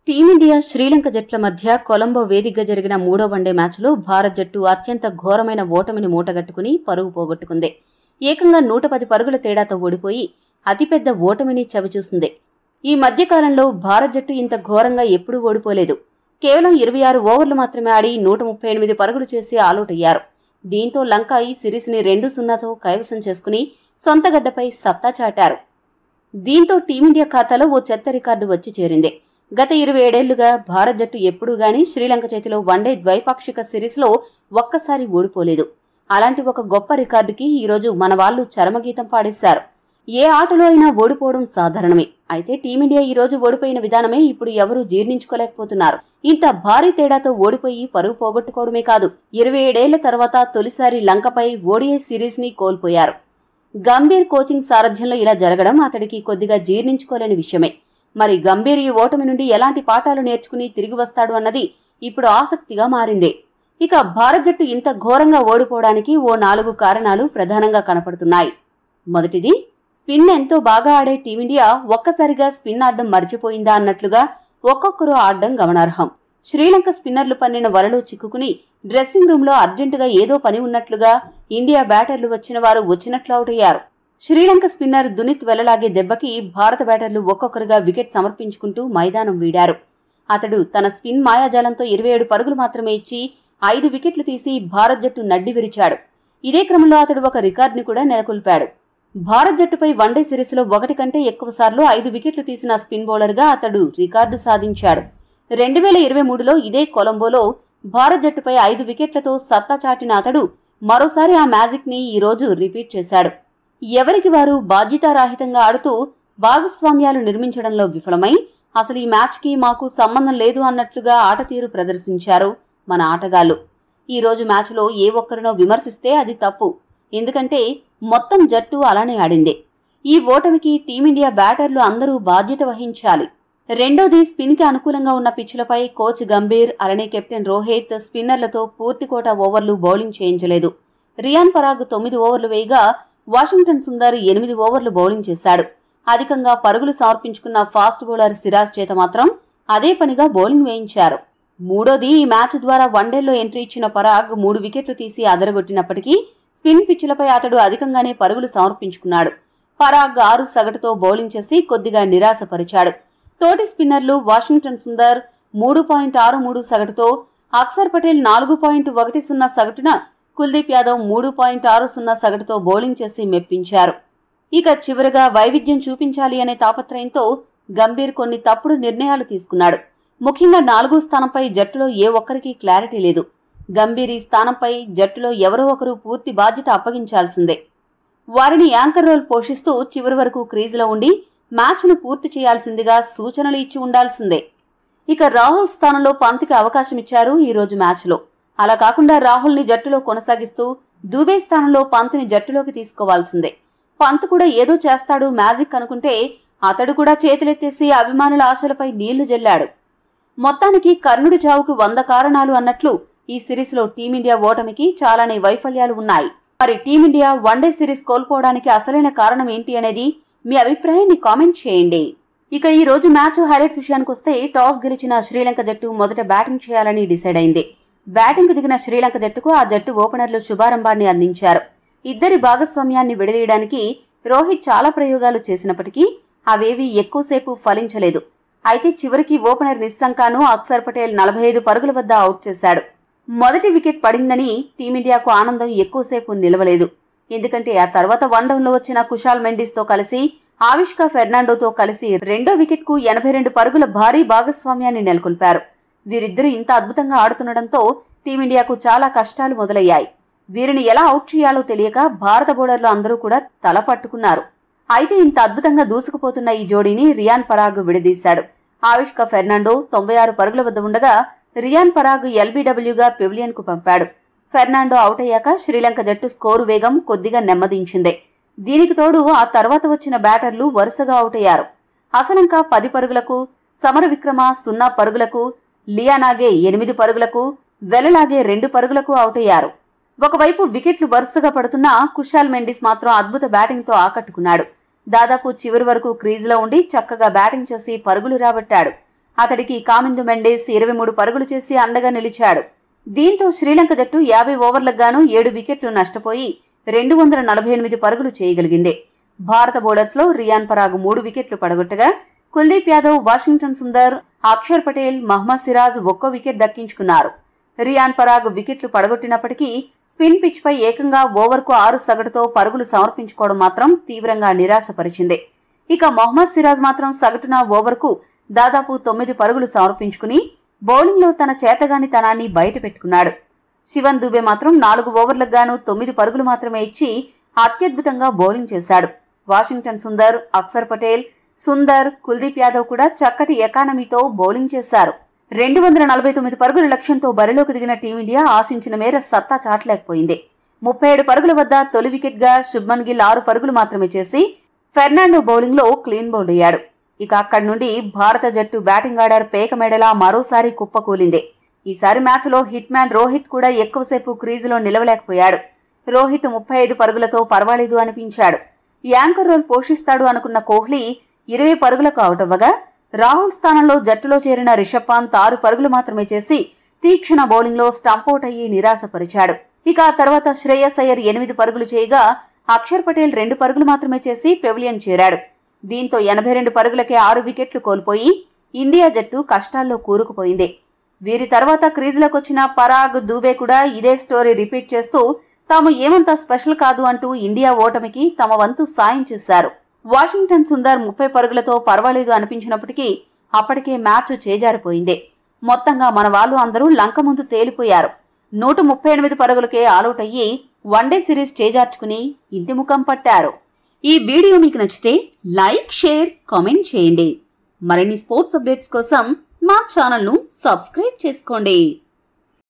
Team India Sri Lanka జట్ల మధ్య కొలంబో వేదికగా జరిగిన మూడో వన్డే మ్యాచ్లో భారత్ జట్టు అత్యంత ఘోరమైన ఓటమిని మూటగట్టుకుని పరుగు పోగొట్టుకుంది. ఏకంగా 110 పరుగుల తేడాతో ఓడిపోయి అతిపెద్ద ఓటమిని చవిచూసింది. ఈ మధ్యకాలంలో భారత్ జట్టు ఇంత ఘోరంగా ఎప్పుడూ ఓడిపోలేదు. కేవలం 26 ఓవర్లు మాత్రమే ఆడి 138 పరుగులు చేసి ఆలౌట్ అయ్యారు. దీంతో లంక ఈ సిరీస్ని 2-0తో కైవసం చేసుకుని సొంత గడ్డపై సత్తా చాటారు. దీంతో టీమిండియా ఖాతాలో ఓ చెత్త రికార్డు వచ్చి చేరింది. గత 27 ఏళ్లుగా భారత్ జట్టు ఎప్పుడూ గానీ శ్రీలంక చేతిలో వన్డే ద్వైపాక్షిక సిరీస్లో ఒక్కసారి ఓడిపోలేదు. అలాంటి ఒక గొప్ప రికార్డుకి ఈరోజు మన వాళ్లు చరమగీతం పాడేశారు. ఏ ఆటలో అయినా ఓడిపోవడం సాధారణమే. అయితే టీమిండియా ఈరోజు ఓడిపోయిన విధానమే ఇప్పుడు ఎవరూ జీర్ణించుకోలేకపోతున్నారు. ఇంత భారీ తేడాతో ఓడిపోయి పరుగు పోగొట్టుకోవడమే కాదు, 27 ఏళ్ల తర్వాత తొలిసారి లంకపై ఓడిఐ సిరీస్ ని కోల్పోయారు. గంభీర్ కోచింగ్ సారథ్యంలో ఇలా జరగడం అతడికి కొద్దిగా జీర్ణించుకోలేని విషయమే. మరి గంభీర్ ఈ ఓటమి నుండి ఎలాంటి పాఠాలు నేర్చుకుని తిరిగి వస్తాడు అన్నది ఇప్పుడు ఆసక్తిగా మారింది. ఇక భారత్ జట్టు ఇంత ఘోరంగా ఓడిపోవడానికి ఓ 4 కారణాలు ప్రధానంగా కనపడుతున్నాయి. మొదటిది, స్పిన్ ఎంతో బాగా ఆడే టీమిండియా ఒక్కసారిగా స్పిన్ ఆడడం మర్చిపోయిందా అన్నట్లుగా ఒక్కొక్కరు ఆడడం గమనార్హం. శ్రీలంక స్పిన్నర్లు పన్నిన వలలో చిక్కుకుని డ్రెస్సింగ్ రూమ్ లో అర్జెంటుగా ఏదో పని ఉన్నట్లుగా ఇండియా బ్యాటర్లు వచ్చిన వారు వచ్చినట్లు అవుట్ అయ్యారు. శ్రీలంక స్పిన్నర్ దునిత్ వెళ్లలాగే దెబ్బకి భారత బ్యాటర్లు ఒక్కొక్కరుగా వికెట్ సమర్పించుకుంటూ మైదానం వీడారు. అతడు తన స్పిన్ మాయాజాలంతో 27 పరుగులు మాత్రమే ఇచ్చి 5 వికెట్లు తీసి భారత్ జట్టు నడ్డి విరిచాడు. ఇదే క్రమంలో అతడు ఒక రికార్డుని కూడా నెలకొల్పాడు. భారత్ జట్టుపై వన్డే సిరీస్లో 1 కంటే ఎక్కువ సార్లు 5 వికెట్లు తీసిన స్పిన్ బౌలర్గా అతడు రికార్డు సాధించాడు. 2023లో ఇదే కొలంబోలో భారత్ జట్టుపై 5 వికెట్లతో సత్తా చాటిన అతడు మరోసారి ఆ మ్యాజిక్ ని ఈ రోజు రిపీట్ చేశాడు. ఎవరికి వారు బాధ్యతారాహితంగా ఆడుతూ భాగస్వామ్యాలు నిర్మించడంలో విఫలమై అసలు ఈ మ్యాచ్కి మాకు సంబంధం లేదు అన్నట్లుగా ఆటతీరు ప్రదర్శించారు మన ఆటగాళ్లు. ఈ రోజు మ్యాచ్లో ఏ ఒక్కరినో విమర్శిస్తే అది తప్పు. ఎందుకంటే మొత్తం జట్టు అలానే ఆడింది. ఈ ఓటమికి టీమిండియా బ్యాటర్లు అందరూ బాధ్యత వహించాలి. రెండోది, స్పిన్ కి అనుకూలంగా ఉన్న పిచ్లపై కోచ్ గంభీర్ అలానే కెప్టెన్ రోహిత్ స్పిన్నర్లతో పూర్తి కోటా ఓవర్లు బౌలింగ్ చేయించలేదు. రియాన్ పరాగ్ 9 ఓవర్లు వేయగా వాషింగ్టన్ సుందర్ 8 ఓవర్లు బౌలింగ్ చేశాడు. అధికంగా పరుగులు సమర్పించుకున్న ఫాస్ట్ బౌలర్ సిరాజ్ చేత మాత్రం అదే పనిగా బౌలింగ్ వేయించారు. మూడోది, ఈ మ్యాచ్ ద్వారా వన్డేల్లో ఎంట్రీ ఇచ్చిన పరాగ్ 3 వికెట్లు తీసి అదరగొట్టినప్పటికీ స్పిన్ పిచ్లపై అతడు అధికంగానే పరుగులు సమర్పించుకున్నాడు. పరాగ్ 6 సగటుతో బౌలింగ్ చేసి కొద్దిగా నిరాశపరిచాడు. తోటి స్పిన్నర్లు వాషింగ్టన్ సుందర్ 3.63 సగటుతో, అక్షర్ పటేల్ 4.10 సగటున, కుల్దీప్ యాదవ్ 3.60 సగటుతో బౌలింగ్ చేసి మెప్పించారు. ఇక చివరగా వైవిధ్యం చూపించాలి అనే తాపత్రయంతో గంభీర్ కొన్ని తప్పుడు నిర్ణయాలు తీసుకున్నాడు. ముఖ్యంగా 4వ స్థానంపై జట్టులో ఏ ఒక్కరికి క్లారిటీ లేదు. గంభీర్ ఈ స్థానంపై జట్టులో ఎవరో ఒకరు పూర్తి బాధ్యత అప్పగించాల్సిందే. వారిని యాంకర్ రోల్ పోషిస్తూ చివరి వరకు క్రీజులో ఉండి మ్యాచ్ను పూర్తి చేయాల్సిందిగా సూచనలు ఇచ్చి ఉండాల్సిందే. ఇక రాహుల్ స్థానంలో పంత్కి అవకాశం ఇచ్చారు ఈ రోజు మ్యాచ్లో. అలా కాకుండా రాహుల్ని జట్టులో కొనసాగిస్తూ దూబే స్థానంలో పంత్ని జట్టులోకి తీసుకోవాల్సిందే. పంత్ కూడా ఏదో చేస్తాడు మ్యాజిక్ అనుకుంటే అతడు కూడా చేతులెత్తేసి అభిమానుల ఆశలపై నీళ్లు జల్లాడు. మొత్తానికి కర్ణుడి చావుకు 100 కారణాలు అన్నట్లు ఈ సిరీస్లో టీమిండియా ఓటమికి చాలానే వైఫల్యాలు ఉన్నాయి. మరి టీమిండియా వన్డే సిరీస్ కోల్పోవడానికి అసలైన కారణం ఏంటి అనేది మీ అభిప్రాయాన్ని కామెంట్ చేయండి. ఇక ఈ రోజు మ్యాచ్ హైలైట్స్ విషయానికొస్తే టాస్ గెలిచిన శ్రీలంక జట్టు మొదట బ్యాటింగ్ చేయాలని డిసైడ్ అయింది. బ్యాటింగ్ కు దిగిన శ్రీలంక జట్టుకు ఆ జట్టు ఓపెనర్లు శుభారంభాన్ని అందించారు. ఇద్దరి భాగస్వామ్యాన్ని విడదీయడానికి రోహిత్ చాలా ప్రయోగాలు చేసినప్పటికీ అవేవీ ఎక్కువసేపు ఫలించలేదు. అయితే చివరికి ఓపెనర్ నిస్సంకాను అక్షర్ పటేల్ 45 పరుగుల వద్ద అవుట్ చేశాడు. మొదటి వికెట్ పడిందని టీమిండియాకు ఆనందం ఎక్కువసేపు నిలవలేదు. ఎందుకంటే ఆ తర్వాత వన్డౌన్లో వచ్చిన కుశాల్ మెండిస్ తో కలిసి ఆవిష్కా ఫెర్నాండోతో కలిసి రెండో వికెట్ కు 82 పరుగుల భారీ భాగస్వామ్యాన్ని నెలకొల్పారు. వీరిద్దరూ ఇంత అద్భుతంగా ఆడుతుండటంతో టీమిండియాకు చాలా కష్టాలు మొదలయ్యాయి. వీరిని ఎలా అవుట్ చేయాలో తెలియక భారత బౌలర్లు అందరూ కూడా తల పట్టుకున్నారు. అయితే ఇంత అద్భుతంగా దూసుకుపోతున్న ఈ జోడీని రియాన్ పరాగ్ విడదీశాడు. ఆవిష్కా ఫెర్నాండో 96 పరుగుల వద్ద ఉండగా రియాన్ పరాగ్ ఎల్బీడబ్ల్యూగా పెవిలియన్ కు పంపాడు. ఫెర్నాండో అవుట్ అయ్యాక శ్రీలంక జట్టు స్కోరు వేగం కొద్దిగా నెమ్మదించింది. దీనికి తోడు ఆ తర్వాత వచ్చిన బ్యాటర్లు వరుసగా అవుట్ అయ్యారు. హసలంక 10 పరుగులకు, సమర విక్రమ 0 పరుగులకు, లియానాగే 8 పరుగులకు, వెలలాగే 2 పరుగులకు అవుట్ అయ్యారు. ఒకవైపు వికెట్లు వరుసగా పడుతున్నా కుశాల్ మెండిస్ మాత్రం అద్భుత బ్యాటింగ్ తో ఆకట్టుకున్నాడు. దాదాపు చివరి వరకు క్రీజులో ఉండి చక్కగా బ్యాటింగ్ చేసి పరుగులు రాబట్టాడు. అతడికి కామిందు మెండేస్ 23 పరుగులు చేసి అండగా నిలిచాడు. దీంతో శ్రీలంక జట్టు 50 ఓవర్లకు గాను 7 వికెట్లు నష్టపోయి 248 పరుగులు చేయగలిగింది. భారత బౌలర్స్లో రియాన్ పరాగ్ 3 వికెట్లు పడగొట్టగా కుల్దీప్ యాదవ్, వాషింగ్టన్ సుందర్, అక్షర్ పటేల్, మహ్మద్ సిరాజ్ ఒక్కో వికెట్ దక్కించుకున్నారు. రియాన్ పరాగ్ వికెట్లు పడగొట్టినప్పటికీ స్పిన్ పిచ్ పై ఏకంగా ఓవర్కు 6 సగటుతో పరుగులు సమర్పించుకోవడం మాత్రం తీవ్రంగా నిరాశపరిచింది. ఇక మహ్మద్ సిరాజ్ మాత్రం సగటున ఓవర్కు దాదాపు 9 పరుగులు సమర్పించుకుని బౌలింగ్లో తన చేతగానితనాన్ని బయటపెట్టుకున్నాడు. శివన్ దుబే మాత్రం 4 ఓవర్లకు గాను 9 పరుగులు మాత్రమే ఇచ్చి అత్యద్భుతంగా బౌలింగ్ చేశాడు. వాషింగ్టన్ సుందర్, అక్షర్ పటేల్, సుందర్, కుల్దీప్ యాదవ్ కూడా చక్కటి ఎకానమీతో బౌలింగ్ చేశారు. 249 పరుగుల లక్ష్యంతో బరిలోకి దిగిన టీమిండియా ఆశించిన మేర సత్తా చాటలేకపోయింది. 37 పరుగుల వద్ద తొలి వికెట్గా శుభ్మన్ గిల్ 6 పరుగులు మాత్రమే చేసి ఫెర్నాండో బౌలింగ్లో క్లీన్ బౌల్డ్ అయ్యాడు. ఇక అక్కడి నుండి భారత జట్టు బ్యాటింగ్ ఆర్డర్ పేక మెడలా మరోసారి కుప్పకూలింది. ఈసారి మ్యాచ్లో హిట్ మ్యాన్ రోహిత్ కూడా ఎక్కువసేపు క్రీజులో నిలవలేకపోయాడు. రోహిత్ 35 పరుగులతో పర్వాలేదు అనిపించాడు. యాంకర్ రోల్ పోషిస్తాడు అనుకున్న కోహ్లీ 20 పరుగులకు అవుట్ అవ్వగా రాహుల్ స్థానంలో జట్టులో చేరిన రిషబ్ పంత్ 6 పరుగులు మాత్రమే చేసి తీక్షణ బౌలింగ్లో స్టంపౌట్ అయ్యి నిరాశపరిచాడు. ఇక ఆ తర్వాత శ్రేయస్ అయ్యర్ 8 పరుగులు చేయగా అక్షర్ పటేల్ 2 పరుగులు మాత్రమే చేసి పెవిలియన్ చేరాడు. దీంతో 82 పరుగులకే 6 వికెట్లు కోల్పోయి ఇండియా జట్టు కష్టాల్లో కూరుకుపోయింది. వీరి తర్వాత క్రీజులకొచ్చిన పరాగ్, దూబే కూడా ఇదే స్టోరీ రిపీట్ చేస్తూ తాము ఏమంతా స్పెషల్ కాదు అంటూ ఇండియా ఓటమికి తమ వంతు సాయం చేశారు. వాషింగ్టన్ సుందర్ 30 పరుగులతో పర్వాలేదు అనిపించినప్పటికీ అప్పటికే మ్యాచ్ చేజారిపోయింది. మొత్తంగా మన వాళ్ళు అందరూ లంక ముందు తేలిపోయారు. 138 పరుగులకే ఆలౌట్ అయ్యి వన్డే సిరీస్ చేజార్చుకుని ఇంటిముఖం పట్టారు. ఈ వీడియో మీకు నచ్చితే లైక్, షేర్, కామెంట్ చేయండి. మరిన్ని స్పోర్ట్స్ అప్డేట్స్ కోసం మా ఛానల్ను సబ్స్క్రైబ్ చేసుకోండి.